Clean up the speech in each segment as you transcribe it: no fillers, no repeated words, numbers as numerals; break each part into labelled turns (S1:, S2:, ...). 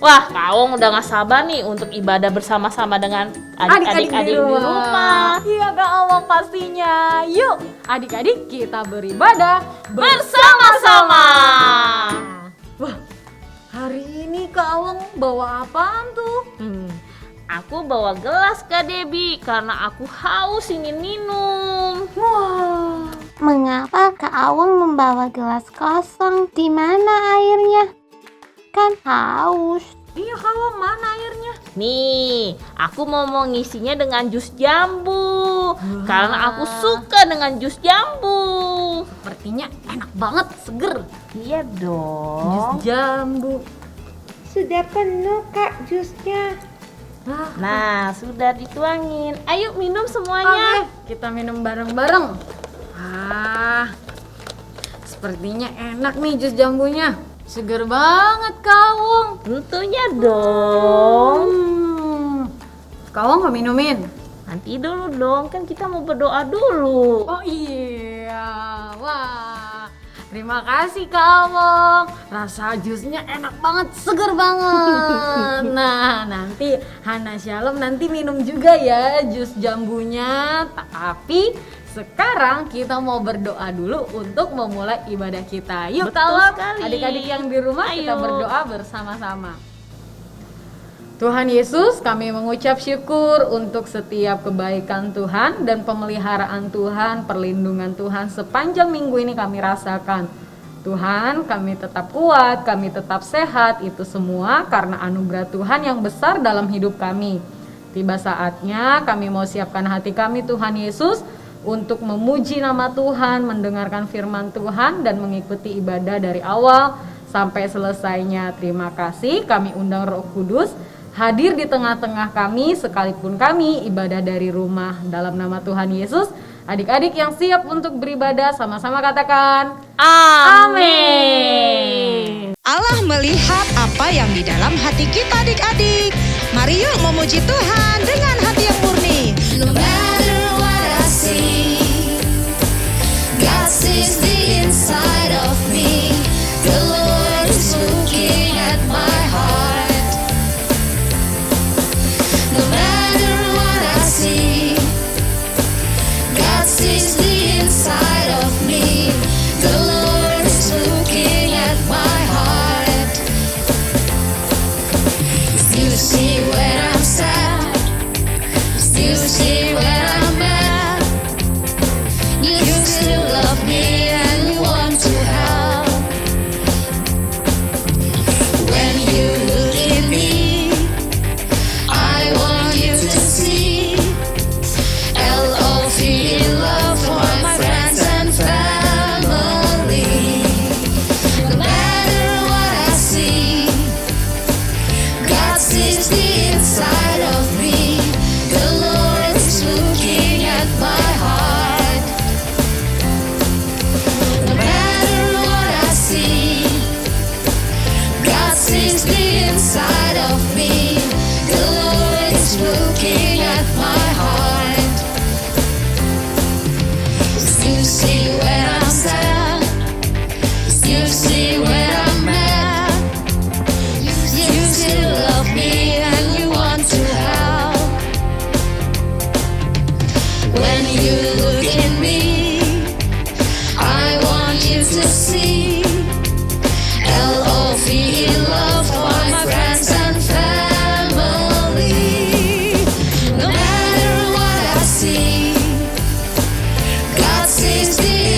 S1: Wah, Kawong udah gak sabar nih untuk ibadah bersama-sama dengan adik-adik di rumah.
S2: Iya Kak Awang pastinya. Yuk adik-adik kita beribadah
S1: Bersama-sama.
S2: Wah, hari ini Kak Awang bawa apaan tuh?
S1: Aku bawa gelas Kak Debbie karena aku haus ingin minum.
S2: Wah,
S3: Mengapa Kak Awang membawa gelas kosong? Di mana airnya? Kan haus.
S2: iya Kak Awang, mana airnya?
S1: Nih, aku mau ngisinya dengan jus jambu. Karena aku suka dengan jus jambu.
S2: Sepertinya enak banget, seger.
S1: Iya
S2: Jus
S1: dong.
S2: jambu.
S4: Sudah penuh Kak jusnya.
S1: Nah, sudah dituangin. Ayo minum semuanya.
S2: Oke, kita minum bareng-bareng. Sepertinya enak nih jus jambunya. Seger banget Kawong.
S1: Tentunya dong.
S2: Kawong mau minumin?
S1: Nanti dulu dong, kan kita mau berdoa dulu.
S2: Oh iya, wah. Terima kasih Kawong. Rasa jusnya enak banget, seger banget. Nah, nanti Hana Shalom nanti minum juga ya jus jambunya. Tapi sekarang kita mau berdoa dulu untuk memulai ibadah kita. Yuk
S1: Betul
S2: Kawong,
S1: sekali.
S2: adik-adik yang di rumah kita
S1: Ayo.
S2: berdoa bersama-sama. Tuhan Yesus, kami mengucap syukur untuk setiap kebaikan Tuhan dan pemeliharaan Tuhan, perlindungan Tuhan sepanjang minggu ini kami rasakan. Tuhan, kami tetap kuat, kami tetap sehat, itu semua karena anugerah Tuhan yang besar dalam hidup kami. Tiba saatnya kami mau siapkan hati kami Tuhan Yesus untuk memuji nama Tuhan, mendengarkan firman Tuhan dan mengikuti ibadah dari awal sampai selesainya. Terima kasih, kami undang Roh Kudus hadir di tengah-tengah kami sekalipun kami ibadah dari rumah. Dalam nama Tuhan Yesus, adik-adik yang siap untuk beribadah sama-sama katakan
S1: Amin.
S5: Allah melihat apa yang di dalam hati kita adik-adik. Mari yuk memuji Tuhan dengan hati yang murni.
S6: No matter what I see, God sees the inside of me. The Lord is looking at my heart. No matter what I see, God sees the inside of me. The Lord is looking at my heart. You see when I'm sad, you see when I'm mad. You still love me and you want to help. When you look at me, I want you to see L-O-V-E, love for my friends and family. No matter what I see, God sees the inside of me. The Lord is looking at my heart. No matter what I see, God sees the inside of me. The Lord is looking at my heart. You see when I'm sad, you see when I'm mad. You still love me and you want to help. When you look at me, I want you to see L-O-V-E, love for my friends and family. No matter what I see, God sees the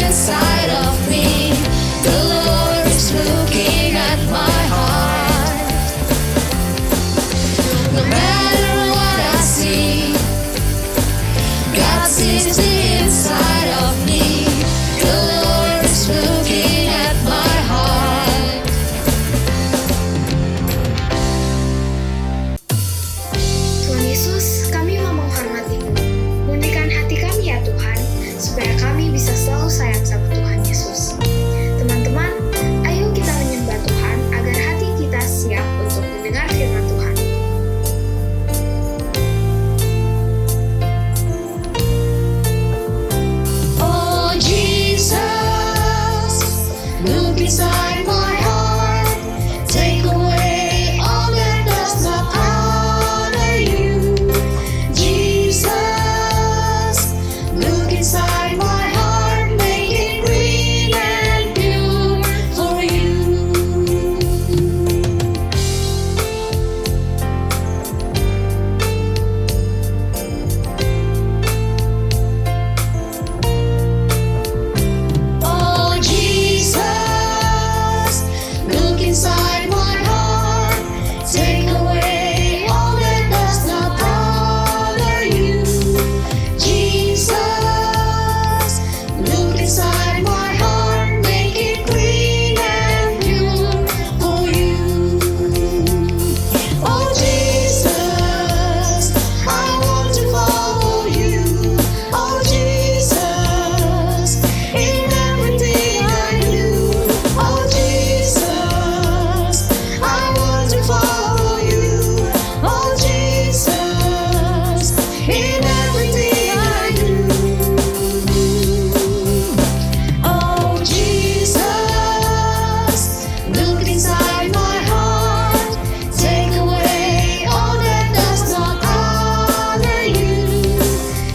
S6: inside my heart. Take away all that does not honor you.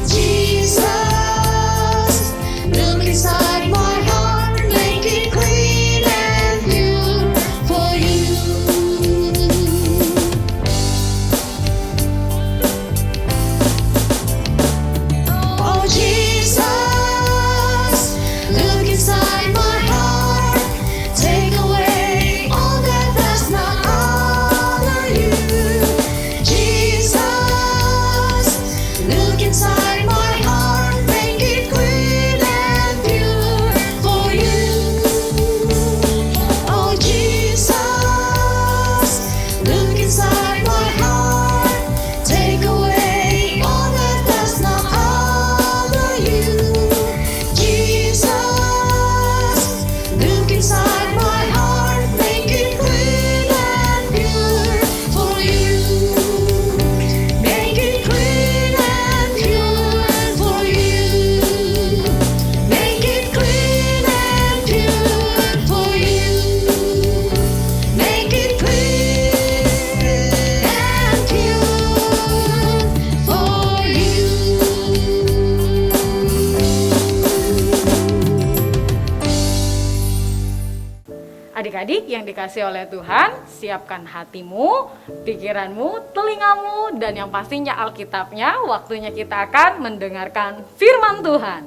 S6: Jesus, look inside my heart, make it clean and pure for you. Oh Jesus, look inside my heart. Take away all that does not honor you. Jesus, look inside my heart. Make it clean and pure for you. Oh Jesus, look inside my heart. Take away all that does not honor you. Jesus, look inside my heart. Make it clean and pure for you. Make it clean and pure for you. Make it clean and pure for you. Make it clean and pure for you.
S2: Adik-adik yang dikasih oleh Tuhan, siapkan hatimu, pikiranmu, telingamu, dan yang pastinya Alkitabnya. Waktunya kita akan mendengarkan firman Tuhan.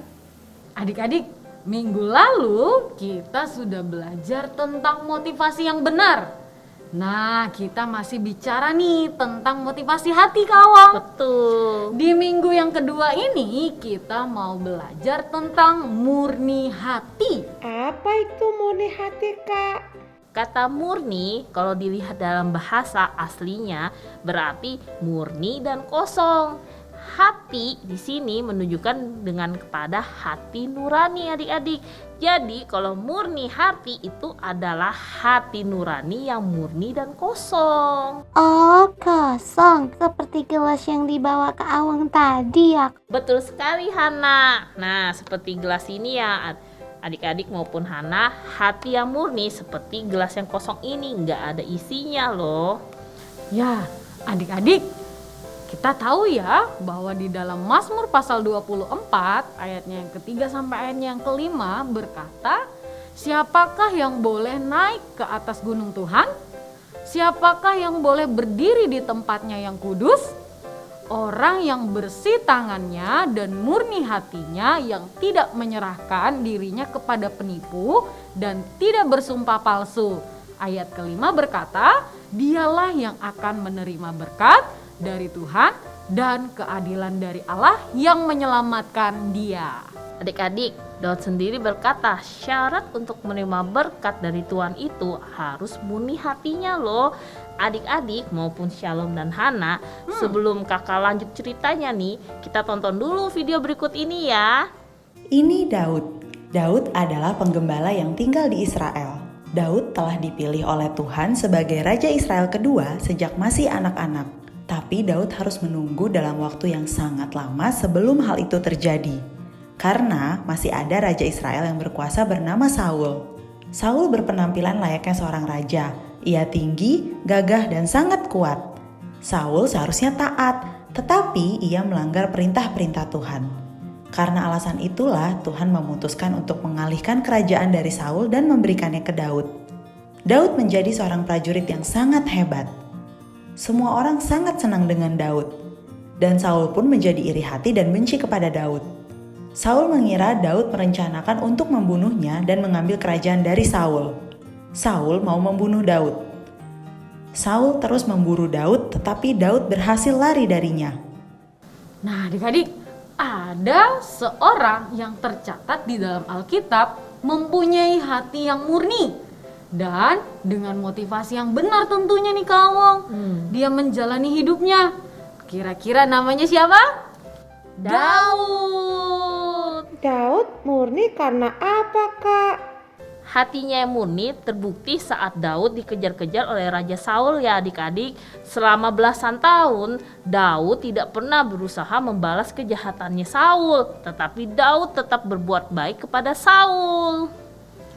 S2: Adik-adik, minggu lalu kita sudah belajar tentang motivasi yang benar. Nah, kita masih bicara nih tentang motivasi hati, kawan.
S1: Betul.
S2: Di minggu yang kedua ini kita mau belajar tentang murni hati.
S4: Apa itu murni hati, Kak?
S1: Kata murni kalau dilihat dalam bahasa aslinya berarti murni dan kosong. Hati di sini menunjukkan dengan kepada hati nurani, adik-adik. Jadi kalau murni hati itu adalah hati nurani yang murni dan kosong.
S3: Oh, kosong. Seperti gelas yang dibawa ke Awang tadi ya.
S1: Betul sekali, Hana. Nah, seperti gelas ini ya adik-adik maupun Hana, hati yang murni seperti gelas yang kosong ini nggak ada isinya loh.
S2: Ya, adik-adik, kita tahu ya bahwa di dalam Mazmur pasal 24 ayatnya yang ketiga sampai ayatnya yang kelima berkata, siapakah yang boleh naik ke atas gunung Tuhan? Siapakah yang boleh berdiri di tempatnya yang kudus? Orang yang bersih tangannya dan murni hatinya, yang tidak menyerahkan dirinya kepada penipu dan tidak bersumpah palsu. Ayat kelima berkata, dialah yang akan menerima berkat dari Tuhan dan keadilan dari Allah yang menyelamatkan dia.
S1: Adik-adik, Daud sendiri berkata syarat untuk menerima berkat dari Tuhan itu harus murni hatinya loh. Adik-adik maupun Shalom dan Hana, sebelum kakak lanjut ceritanya nih, kita tonton dulu video berikut ini ya.
S7: Ini Daud. Daud adalah penggembala yang tinggal di Israel. Daud telah dipilih oleh Tuhan sebagai Raja Israel kedua sejak masih anak-anak. Tapi Daud harus menunggu dalam waktu yang sangat lama sebelum hal itu terjadi. Karena masih ada Raja Israel yang berkuasa bernama Saul. Saul berpenampilan layaknya seorang raja. Ia tinggi, gagah, dan sangat kuat. Saul seharusnya taat, tetapi ia melanggar perintah-perintah Tuhan. Karena alasan itulah Tuhan memutuskan untuk mengalihkan kerajaan dari Saul dan memberikannya ke Daud. Daud menjadi seorang prajurit yang sangat hebat. Semua orang sangat senang dengan Daud. Dan Saul pun menjadi iri hati dan benci kepada Daud. Saul mengira Daud merencanakan untuk membunuhnya dan mengambil kerajaan dari Saul. Saul mau membunuh Daud. Saul terus memburu Daud, tetapi Daud berhasil lari darinya.
S2: Nah, adik-adik, ada seorang yang tercatat di dalam Alkitab mempunyai hati yang murni dan dengan motivasi yang benar tentunya nih kawan. Dia menjalani hidupnya. Kira-kira namanya siapa? Daud.
S4: Daud murni karena apa, Kak?
S1: Hatinya yang murni terbukti saat Daud dikejar-kejar oleh Raja Saul ya adik-adik. Selama belasan tahun, Daud tidak pernah berusaha membalas kejahatannya Saul. Tetapi Daud tetap berbuat baik kepada Saul.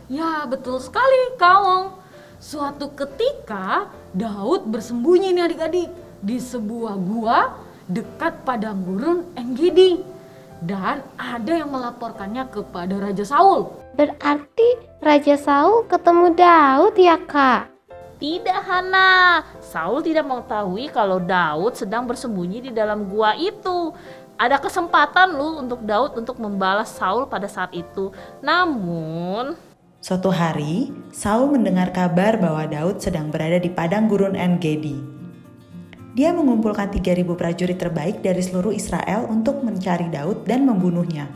S2: Ya, betul sekali kawan. Suatu ketika Daud bersembunyi nih adik-adik di sebuah gua dekat padang gurun En-Gedi. Dan ada yang melaporkannya kepada Raja Saul.
S3: Berarti Raja Saul ketemu Daud ya kak?
S1: Tidak, Hana. Saul tidak mengetahui kalau Daud sedang bersembunyi di dalam gua itu. Ada kesempatan loh untuk Daud untuk membalas Saul pada saat itu. Namun,
S7: Suatu hari, Saul mendengar kabar bahwa Daud sedang berada di padang gurun En-Gedi. Dia mengumpulkan 3.000 prajurit terbaik dari seluruh Israel untuk mencari Daud dan membunuhnya.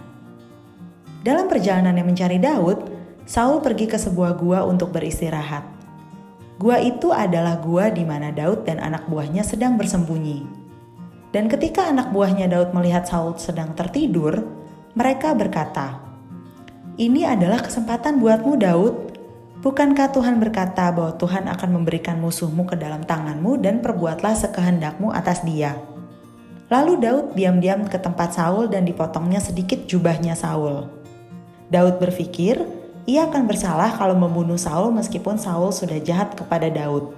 S7: Dalam perjalanannya mencari Daud, Saul pergi ke sebuah gua untuk beristirahat. Gua itu adalah gua di mana Daud dan anak buahnya sedang bersembunyi. Dan ketika anak buahnya Daud melihat Saul sedang tertidur, mereka berkata, "Ini adalah kesempatan buatmu, Daud. Bukankah Tuhan berkata bahwa Tuhan akan memberikan musuhmu ke dalam tanganmu dan perbuatlah sekehendakmu atas dia?" Lalu Daud diam-diam ke tempat Saul dan dipotongnya sedikit jubahnya Saul. Daud berpikir, ia akan bersalah kalau membunuh Saul meskipun Saul sudah jahat kepada Daud.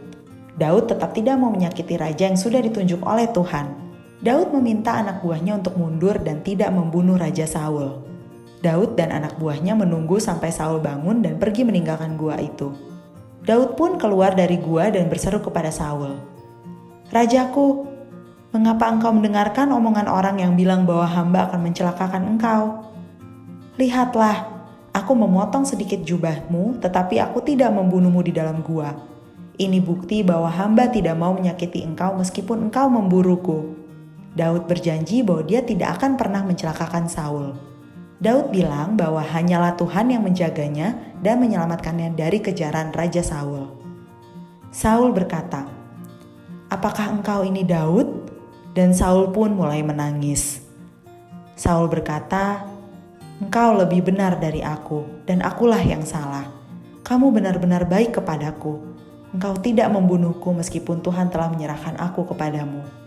S7: Daud tetap tidak mau menyakiti raja yang sudah ditunjuk oleh Tuhan. Daud meminta anak buahnya untuk mundur dan tidak membunuh Raja Saul. Daud dan anak buahnya menunggu sampai Saul bangun dan pergi meninggalkan gua itu. Daud pun keluar dari gua dan berseru kepada Saul, "Rajaku, mengapa engkau mendengarkan omongan orang yang bilang bahwa hamba akan mencelakakan engkau? Lihatlah, aku memotong sedikit jubahmu, tetapi aku tidak membunuhmu di dalam gua. Ini bukti bahwa hamba tidak mau menyakiti engkau meskipun engkau memburuku." Daud berjanji bahwa dia tidak akan pernah mencelakakan Saul. Daud bilang bahwa hanyalah Tuhan yang menjaganya dan menyelamatkannya dari kejaran Raja Saul. Saul berkata, "Apakah engkau ini Daud?" Dan Saul pun mulai menangis. Saul berkata, "Engkau lebih benar dari aku, dan akulah yang salah. Kamu benar-benar baik kepadaku. Engkau tidak membunuhku meskipun Tuhan telah menyerahkan aku kepadamu.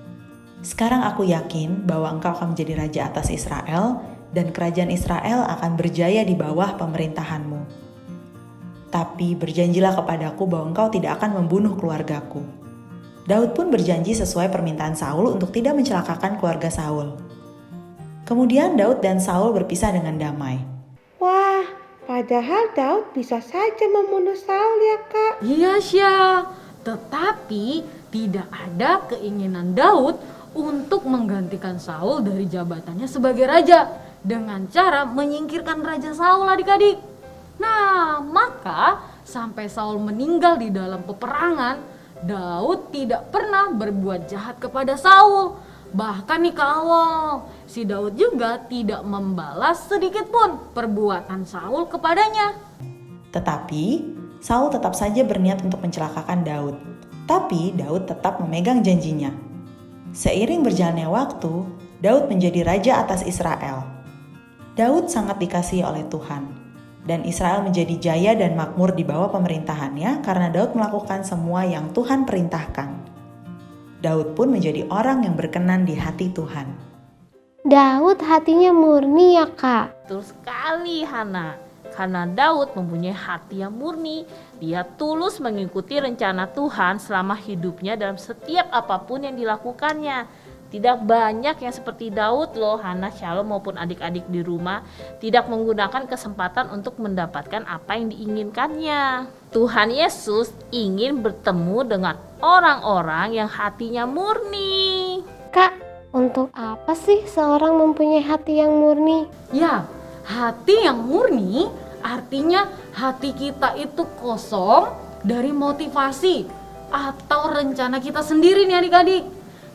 S7: Sekarang aku yakin bahwa engkau akan menjadi raja atas Israel dan kerajaan Israel akan berjaya di bawah pemerintahanmu. Tapi berjanjilah kepadaku bahwa engkau tidak akan membunuh keluargaku." Daud pun berjanji sesuai permintaan Saul untuk tidak mencelakakan keluarga Saul. Kemudian Daud dan Saul berpisah dengan damai.
S4: Wah, padahal Daud bisa saja membunuh Saul ya kak.
S2: Iya Syah, tetapi tidak ada keinginan Daud untuk menggantikan Saul dari jabatannya sebagai raja dengan cara menyingkirkan Raja Saul adik-adik. Nah, maka sampai Saul meninggal di dalam peperangan, Daud tidak pernah berbuat jahat kepada Saul. Bahkan nih kawal, si Daud juga tidak membalas sedikit pun perbuatan Saul kepadanya.
S7: Tetapi Saul tetap saja berniat untuk mencelakakan Daud. Tapi Daud tetap memegang janjinya. Seiring berjalannya waktu, Daud menjadi raja atas Israel. Daud sangat dikasihi oleh Tuhan, dan Israel menjadi jaya dan makmur di bawah pemerintahannya karena Daud melakukan semua yang Tuhan perintahkan. Daud pun menjadi orang yang berkenan di hati Tuhan.
S3: Daud hatinya murni ya kak?
S1: betul sekali, Hana. Karena Daud mempunyai hati yang murni, dia tulus mengikuti rencana Tuhan selama hidupnya dalam setiap apapun yang dilakukannya. Tidak banyak yang seperti Daud loh, Hana, Shalom maupun adik-adik di rumah, tidak menggunakan kesempatan untuk mendapatkan apa yang diinginkannya. Tuhan Yesus ingin bertemu dengan orang-orang yang hatinya murni.
S3: Kak, untuk apa sih seorang mempunyai hati yang murni?
S2: Ya, hati yang murni artinya hati kita itu kosong dari motivasi atau rencana kita sendiri nih adik-adik.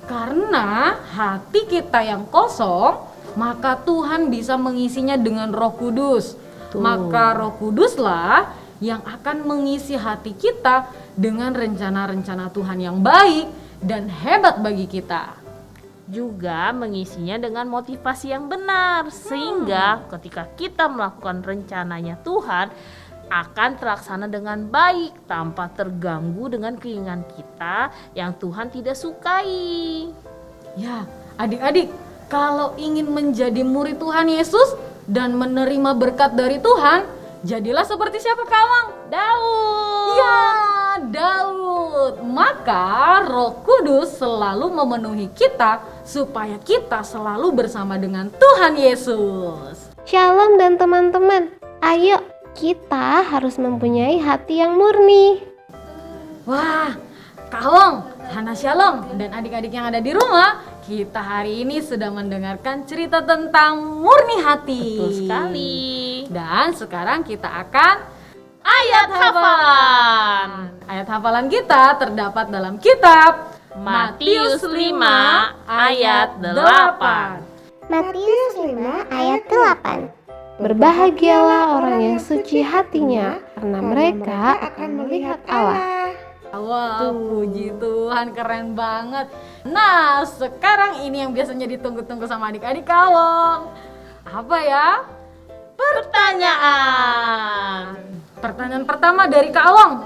S2: Karena hati kita yang kosong, maka Tuhan bisa mengisinya dengan Roh Kudus. Maka Roh Kuduslah yang akan mengisi hati kita dengan rencana-rencana Tuhan yang baik dan hebat bagi kita.
S1: Juga mengisinya dengan motivasi yang benar, sehingga ketika kita melakukan rencananya Tuhan akan terlaksana dengan baik tanpa terganggu dengan keinginan kita yang Tuhan tidak sukai.
S2: Ya, adik-adik, kalau ingin menjadi murid Tuhan Yesus dan menerima berkat dari Tuhan, jadilah seperti siapa kawang?
S1: Daud.
S2: Ya, Daud. Maka Roh Kudus selalu memenuhi kita supaya kita selalu bersama dengan Tuhan Yesus.
S3: Shalom dan teman-teman, ayo kita harus mempunyai hati yang murni.
S2: Wah, Kak Awang, Hana Shalom, dan adik-adik yang ada di rumah, kita hari ini sudah mendengarkan cerita tentang murni hati.
S1: Betul sekali.
S2: Dan sekarang kita akan
S1: Ayat hafalan.
S2: Ayat hafalan kita terdapat dalam kitab
S1: Matius 5 ayat 8.
S3: Matius 5 ayat 8. Berbahagialah orang yang suci hatinya, karena mereka akan melihat Allah.
S2: Wah, puji Tuhan, keren banget. Nah, sekarang ini yang biasanya ditunggu-tunggu sama adik-adik Kawong. Apa ya?
S1: Pertanyaan.
S2: Pertanyaan pertama dari Kak Awang.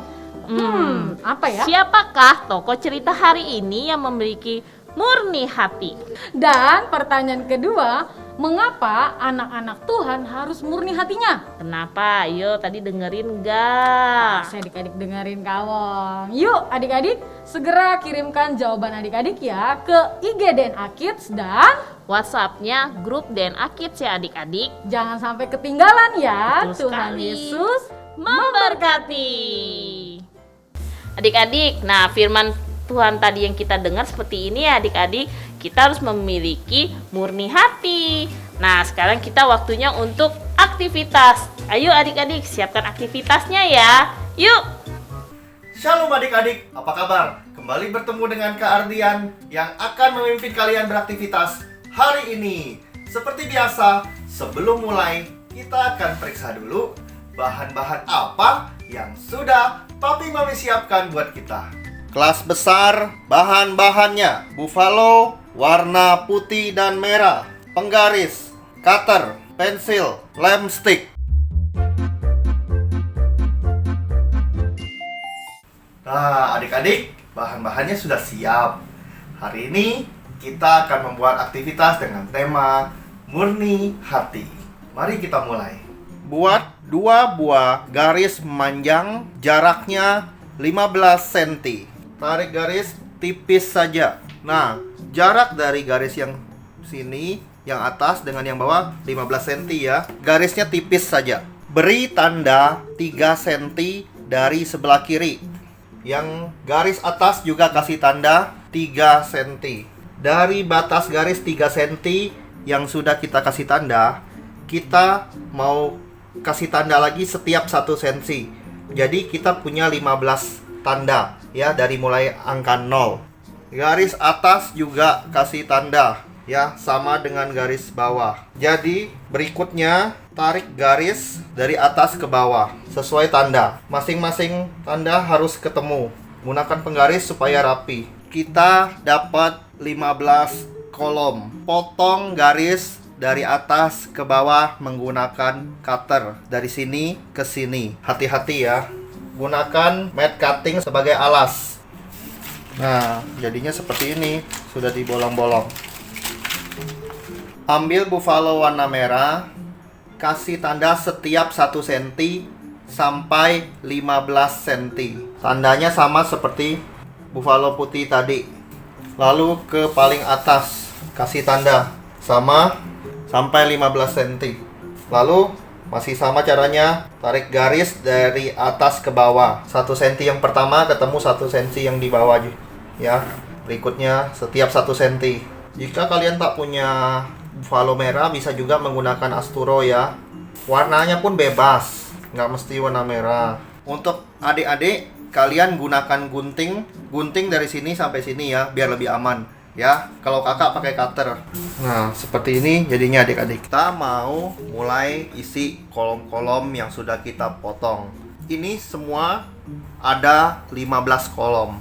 S2: Apa ya?
S1: Siapakah tokoh cerita hari ini yang memiliki murni hati?
S2: Dan pertanyaan kedua, mengapa anak-anak Tuhan harus murni hatinya?
S1: Kenapa? Ayo tadi dengerin gak?
S2: Saya adik-adik dengerin Kak Awang. Yuk adik-adik, segera kirimkan jawaban adik-adik ya ke IG DNA Kids dan
S1: WhatsApp-nya grup DNA Kids ya adik-adik.
S2: jangan sampai ketinggalan ya.
S1: Betul
S2: Tuhan
S1: sekali.
S2: Yesus
S1: Memberkati. Adik-adik, nah firman Tuhan tadi yang kita dengar seperti ini ya adik-adik, kita harus memiliki murni hati. Nah sekarang kita waktunya untuk aktivitas. Ayo adik-adik siapkan aktivitasnya ya. Yuk.
S8: Shalom adik-adik, apa kabar? Kembali bertemu dengan Kak Ardian yang akan memimpin kalian beraktivitas hari ini. Seperti biasa, sebelum mulai, kita akan periksa dulu bahan-bahan apa yang sudah Papi Mami siapkan buat kita. Kelas besar, bahan-bahannya buffalo, warna putih dan merah, penggaris, cutter, pensil, lem stick. Nah, adik-adik, bahan-bahannya sudah siap. Hari ini kita akan membuat aktivitas dengan tema murni hati. Mari kita mulai. Buat 2 buah garis memanjang, jaraknya 15 cm. Tarik garis tipis saja. Nah, jarak dari garis yang sini, yang atas dengan yang bawah 15 cm ya. Garisnya tipis saja. Beri tanda 3 cm dari sebelah kiri. Yang garis atas juga kasih tanda 3 cm. Dari batas garis 3 cm yang sudah kita kasih tanda, kita mau kasih tanda lagi setiap 1 cm. Jadi kita punya 15 tanda ya, dari mulai angka 0. Garis atas juga kasih tanda ya, sama dengan garis bawah. Jadi berikutnya tarik garis dari atas ke bawah sesuai tanda. Masing-masing tanda harus ketemu. Gunakan penggaris supaya rapi. Kita dapat 15 kolom. Potong garis dari atas ke bawah menggunakan cutter. Dari sini ke sini. Hati-hati ya. Gunakan mat cutting sebagai alas. Nah, jadinya seperti ini. Sudah dibolong-bolong. Ambil buffalo warna merah. Kasih tanda setiap 1 cm sampai 15 cm. Tandanya sama seperti buffalo putih tadi. Lalu ke paling atas. Kasih tanda sama sampai 15 cm. Lalu masih sama caranya, tarik garis dari atas ke bawah. 1 cm yang pertama ketemu 1 cm yang di bawah ya. Berikutnya setiap 1 cm. Jika kalian tak punya buffalo merah, bisa juga menggunakan asturo ya. Warnanya pun bebas, nggak mesti warna merah. Untuk adik-adik, kalian gunakan gunting dari sini sampai sini ya, biar lebih aman. Ya, kalau kakak pakai cutter. Nah, seperti ini jadinya adik-adik. Kita mau mulai isi kolom-kolom yang sudah kita potong. Ini semua ada 15 kolom.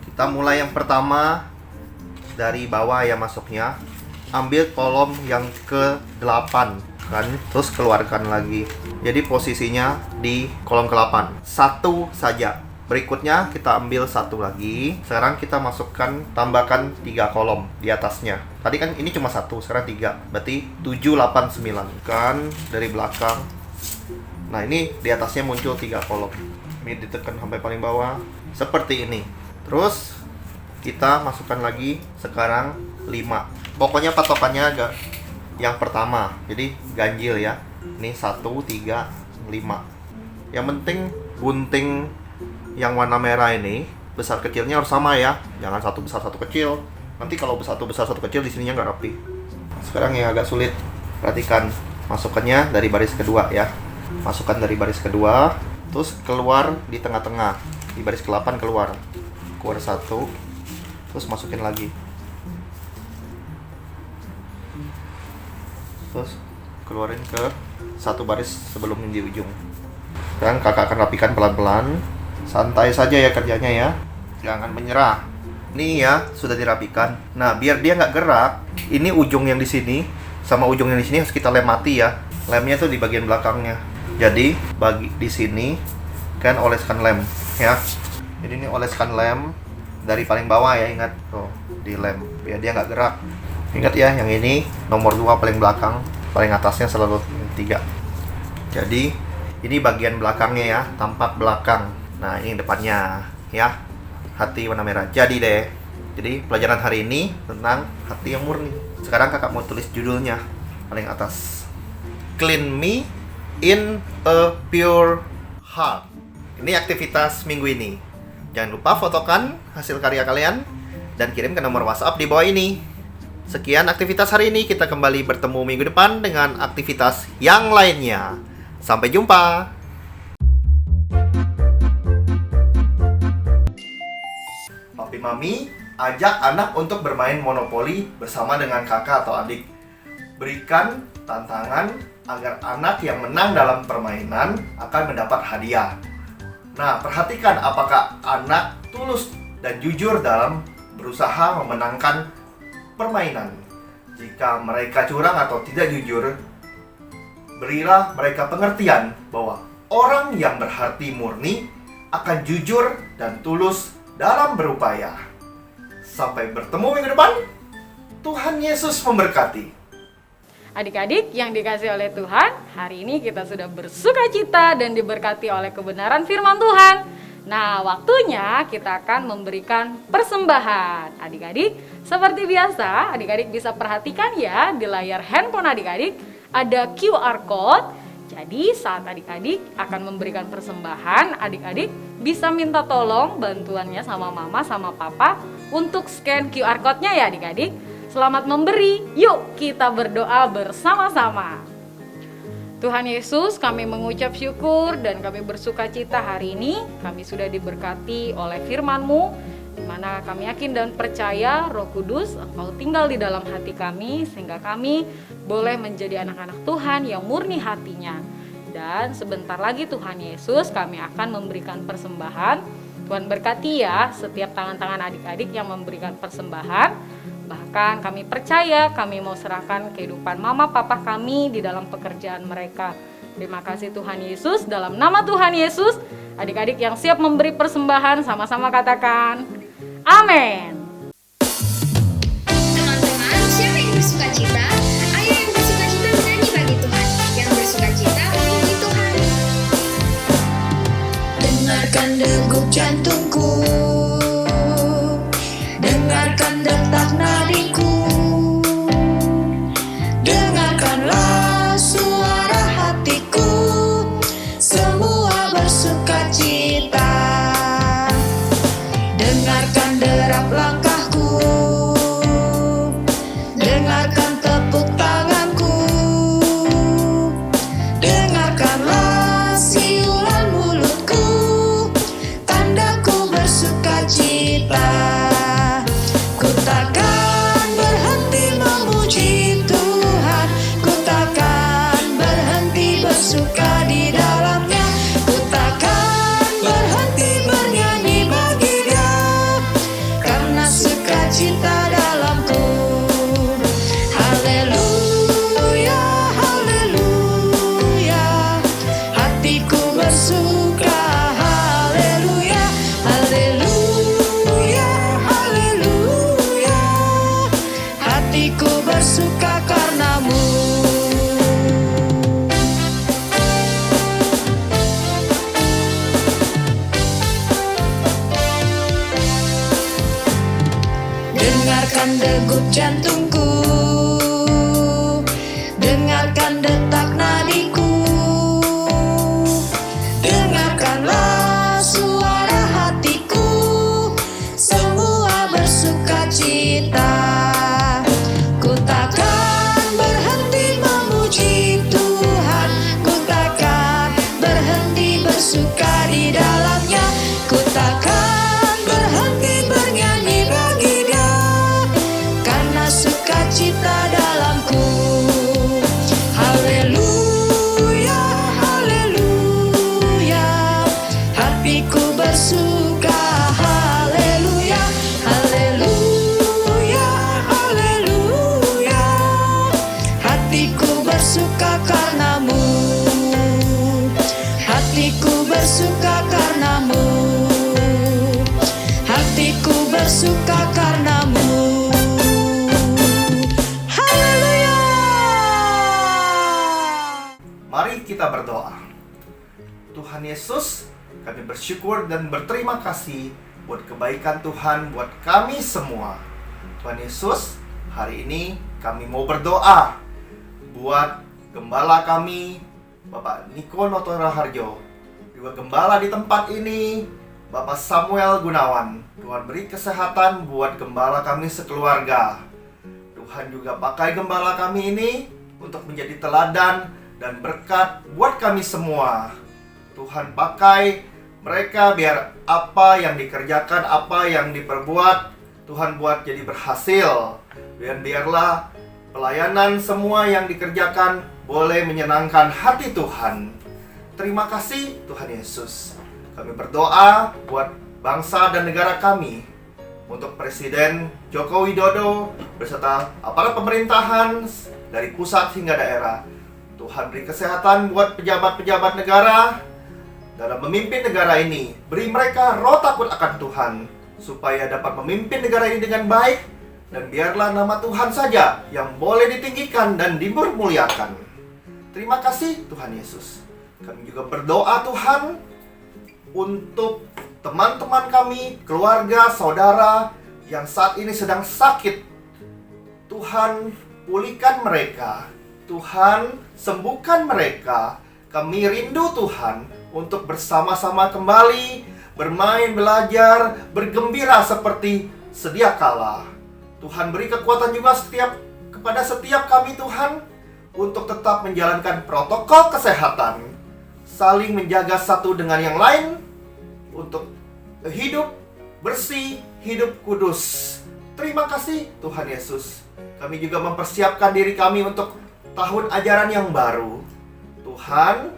S8: Kita mulai yang pertama dari bawah ya masuknya. Ambil kolom yang ke-8 kan, terus keluarkan lagi. Jadi posisinya di kolom ke-8. 1 saja. Berikutnya kita ambil 1 lagi. Sekarang kita masukkan, tambahkan 3 kolom di atasnya. Tadi kan ini cuma 1, sekarang 3. Berarti 7, 8, 9. Kan dari belakang. Nah ini di atasnya muncul 3 kolom. Mi ditekan sampai paling bawah seperti ini. Terus kita masukkan lagi sekarang 5. Pokoknya patokannya agak yang pertama, jadi ganjil ya. Ini 1, 3, 5. Yang penting gunting yang warna merah ini besar kecilnya harus sama ya. Jangan satu besar satu kecil. Nanti kalau satu besar satu kecil di sininya nggak rapi. Sekarang yang agak sulit, perhatikan masukkannya dari baris kedua ya. Masukkan dari baris kedua, terus keluar di tengah-tengah, di baris ke-8 keluar 1, terus masukin lagi, terus keluarin ke satu baris sebelum di ujung. Dan kakak akan rapikan pelan-pelan, santai saja ya kerjanya ya, jangan menyerah. Ini ya sudah dirapikan. Nah biar dia nggak gerak, ini ujung yang di sini sama ujung yang di sini harus kita lem mati ya. Lemnya tuh di bagian belakangnya. Jadi bagi di sini kan oleskan lem ya. Jadi ini oleskan lem dari paling bawah ya, ingat tuh di lem biar dia nggak gerak. Ingat ya, yang ini nomor 2 paling belakang, paling atasnya selalu 3. Jadi ini bagian belakangnya ya, tampak belakang. Nah ini depannya ya, hati warna merah. Jadi deh, jadi pelajaran hari ini tentang hati yang murni. Sekarang kakak mau tulis judulnya paling atas. Clean me in a pure heart. Ini aktivitas minggu ini. Jangan lupa fotokan hasil karya kalian dan kirim ke nomor WhatsApp di bawah ini. Sekian aktivitas hari ini, kita kembali bertemu minggu depan dengan aktivitas yang lainnya. Sampai jumpa. Papi Mami ajak anak untuk bermain monopoli bersama dengan kakak atau adik. Berikan tantangan agar anak yang menang dalam permainan akan mendapat hadiah. Nah, perhatikan apakah anak tulus dan jujur dalam berusaha memenangkan permainan. Jika mereka curang atau tidak jujur, berilah mereka pengertian bahwa orang yang berhati murni akan jujur dan tulus dalam berupaya. Sampai bertemu minggu depan. Tuhan Yesus memberkati.
S2: Adik-adik yang dikasih oleh Tuhan, hari ini kita sudah bersuka cita dan diberkati oleh kebenaran firman Tuhan. Nah, waktunya kita akan memberikan persembahan. Adik-adik, seperti biasa, adik-adik bisa perhatikan ya, di layar handphone adik-adik ada QR Code. Jadi saat adik-adik akan memberikan persembahan, adik-adik bisa minta tolong bantuannya sama mama sama papa untuk scan QR Code-nya ya adik-adik. Selamat memberi, yuk kita berdoa bersama-sama. Tuhan Yesus, kami mengucap syukur dan kami bersuka cita hari ini. Kami sudah diberkati oleh firman-Mu, di mana kami yakin dan percaya Roh Kudus Engkau tinggal di dalam hati kami, sehingga kami boleh menjadi anak-anak Tuhan yang murni hatinya. Dan sebentar lagi Tuhan Yesus, kami akan memberikan persembahan. Tuhan berkati ya setiap tangan-tangan adik-adik yang memberikan persembahan. Bahkan kami percaya kami mau serahkan kehidupan mama papa kami di dalam pekerjaan mereka. Terima kasih Tuhan Yesus, dalam nama Tuhan Yesus, adik-adik yang siap memberi persembahan sama-sama katakan amin.
S9: Teman-teman, siapa yang bersuka cita? Ayo yang bersuka cita bernyanyi bagi Tuhan. Yang bersuka cita memuji Tuhan. Dengarkan degup jantungku, dengarkan detak nadiku, dengarkanlah suara hatiku, semua bersuka cita. Dengarkan derap langkahku, dengarkan tepuk tanganku, dengarkanlah siulan mulutku, tandaku bersuka cita. Ku takkan berhenti memuji Tuhan, ku takkan berhenti bersuka di dalamnya, ku takkan berhenti bernyanyi bagi Dia.
S5: dengarkan degup jantungku, dengarkan detak nadiku, dengarkanlah suara hatiku, semua bersuka cita. Ku takkan berhenti memuji Tuhan, ku takkan berhenti bersuka di dalamnya, ku takkan berhenti bernyanyi bagi Dia, karena sukacita dalamku. Haleluya, haleluya, hatiku bersuka. Haleluya, haleluya, haleluya, hatiku bersuka karenamu, hatiku bersuka karenamu, hatiku bersuka karenamu. Haleluya.
S8: Mari kita berdoa. Tuhan Yesus, kami bersyukur dan berterima kasih buat kebaikan Tuhan buat kami semua. Tuhan Yesus, hari ini kami mau berdoa buat gembala kami, Bapak Niko Noto Raharjo, juga gembala di tempat ini, Bapak Samuel Gunawan. Tuhan beri kesehatan buat gembala kami sekeluarga. Tuhan juga pakai gembala kami ini untuk menjadi teladan dan berkat buat kami semua. Tuhan pakai mereka biar apa yang dikerjakan, apa yang diperbuat, Tuhan buat jadi berhasil. Dan biarlah pelayanan semua yang dikerjakan boleh menyenangkan hati Tuhan. Terima kasih Tuhan Yesus. Kami berdoa buat bangsa dan negara kami, untuk Presiden Joko Widodo beserta aparat pemerintahan dari pusat hingga daerah. Tuhan beri kesehatan buat pejabat-pejabat negara dalam memimpin negara ini. Beri mereka roh takut akan Tuhan, supaya dapat memimpin negara ini dengan baik. Dan biarlah nama Tuhan saja yang boleh ditinggikan dan dipermuliakan. Terima kasih Tuhan Yesus. Kami juga berdoa Tuhan untuk teman-teman kami, keluarga, saudara yang saat ini sedang sakit. Tuhan pulihkan mereka, Tuhan sembuhkan mereka. Kami rindu Tuhan untuk bersama-sama kembali bermain, belajar, bergembira seperti sedia kala. Tuhan beri kekuatan juga kepada setiap kami Tuhan, untuk tetap menjalankan protokol kesehatan, saling menjaga satu dengan yang lain, untuk hidup bersih, hidup kudus. Terima kasih Tuhan Yesus. Kami juga mempersiapkan diri kami untuk tahun ajaran yang baru. Tuhan,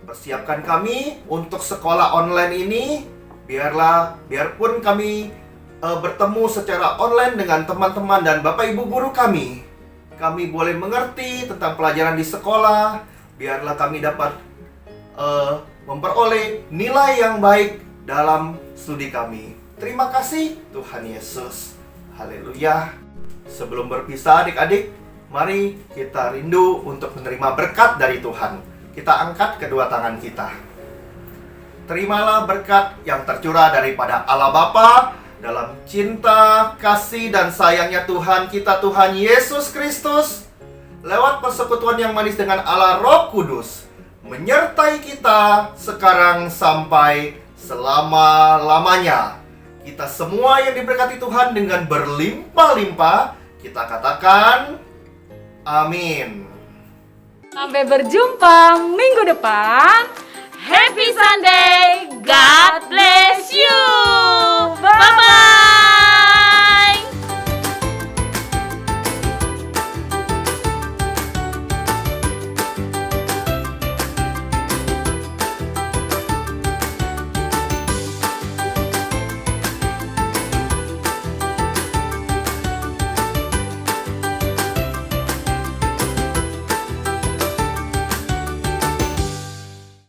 S8: persiapkan kami untuk sekolah online ini. Biarpun kami bertemu secara online dengan teman-teman dan Bapak Ibu guru kami boleh mengerti tentang pelajaran di sekolah. Biarlah kami dapat memperoleh nilai yang baik dalam studi kami. Terima kasih Tuhan Yesus. Haleluya. Sebelum berpisah adik-adik, mari kita rindu untuk menerima berkat dari Tuhan. Kita angkat kedua tangan kita. Terimalah berkat yang tercurah daripada Allah Bapa dalam cinta, kasih, dan sayangnya Tuhan kita, Tuhan Yesus Kristus, lewat persekutuan yang manis dengan Allah Roh Kudus, menyertai kita sekarang sampai selama-lamanya. Kita semua yang diberkati Tuhan dengan berlimpah-limpah, kita katakan amin.
S2: Sampai berjumpa minggu depan.
S1: Happy Sunday, God bless you. Bye-bye.